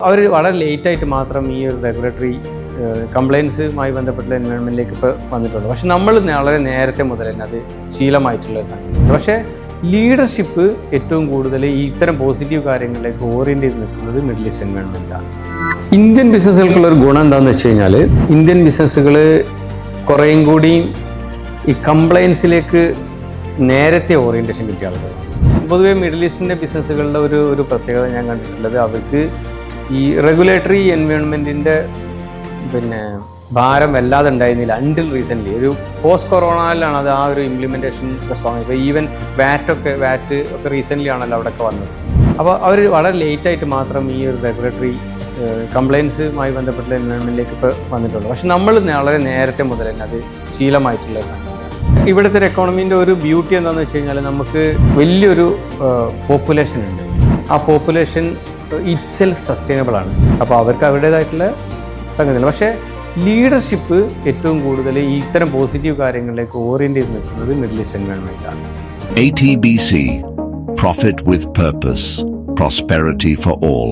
അവർ വളരെ ലേറ്റായിട്ട് മാത്രം ഈ ഒരു റെഗുലേറ്ററി കംപ്ലയിൻസുമായി ബന്ധപ്പെട്ട എൻവയോൺമെൻറ്റിലേക്ക് ഇപ്പോൾ വന്നിട്ടുള്ളൂ. പക്ഷെ നമ്മൾ വളരെ നേരത്തെ മുതൽ തന്നെ അത് ശീലമായിട്ടുള്ള സംഗതി. പക്ഷേ ലീഡർഷിപ്പ് ഏറ്റവും കൂടുതൽ ഈ ഇത്തരം പോസിറ്റീവ് കാര്യങ്ങളിലേക്ക് ഓറിയൻറ്റ് ചെയ്ത് നിൽക്കുന്നത് മിഡിൽ ഈസ്റ്റ് എൻവയോൺമെൻറ്റാണ്. ഇന്ത്യൻ ബിസിനസ്സുകൾക്കുള്ളൊരു ഗുണം എന്താണെന്ന് വെച്ച് കഴിഞ്ഞാൽ, ഇന്ത്യൻ ബിസിനസ്സുകൾ കുറേയും കൂടി ഈ കംപ്ലയൻസിലേക്ക് നേരത്തെ ഓറിയൻറ്റേഷൻ കിട്ടിയ ആളുകൾ. പൊതുവേ മിഡിൽ ഈസ്റ്റിൻ്റെ ബിസിനസ്സുകളുടെ ഒരു പ്രത്യേകത ഞാൻ കണ്ടിട്ടുള്ളത്, അവർക്ക് ഈ റെഗുലേറ്ററി എൻവയോൺമെൻറ്റിൻ്റെ ഭാരം വല്ലാതെ ഉണ്ടായിരുന്നില്ല. അണ്ടിൽ റീസെൻ്റ്ലി ഒരു പോസ്റ്റ് കൊറോണയിലാണ് അത് ആ ഒരു ഇംപ്ലിമെൻറ്റേഷൻ സ്ട്രോങ്. ഇപ്പോൾ ഈവൻ വാറ്റ് ഒക്കെ റീസെൻ്റ്ലി ആണല്ലോ അവിടെയൊക്കെ വന്നത്. അപ്പോൾ അവർ വളരെ ലേറ്റായിട്ട് മാത്രം ഈ ഒരു റെഗുലേറ്ററി കംപ്ലയിൻസുമായി ബന്ധപ്പെട്ട എൻവയോൺമെൻറ്റിലേക്ക് ഇപ്പോൾ വന്നിട്ടുള്ളൂ. പക്ഷെ നമ്മൾ വളരെ നേരത്തെ മുതൽ തന്നെ അത് ശീലമായിട്ടുള്ള സംഗതിയാണ്. ഇവിടുത്തെ ഒരു എക്കോണമീൻ്റെ ഒരു ബ്യൂട്ടി എന്താണെന്ന് വെച്ച് കഴിഞ്ഞാൽ, നമുക്ക് വലിയൊരു പോപ്പുലേഷൻ ഉണ്ട്. ആ പോപ്പുലേഷൻ ഇറ്റ് സെൽഫ് സസ്റ്റൈനബിൾ ആണ്. അപ്പോൾ അവർക്ക് അവരുടേതായിട്ടുള്ള സംഗതികൾ. പക്ഷേ ലീഡർഷിപ്പ് ഏറ്റവും കൂടുതൽ ഈ ഇത്തരം പോസിറ്റീവ് കാര്യങ്ങളിലേക്ക് ഓറിയൻറ്റ് ചെയ്ത് നിൽക്കുന്നത് മിഡിൽ ഈസ്റ്റ് എൻവയോൺമെൻറ്റാണ്. ATBC, Profit with Purpose, Prosperity for All.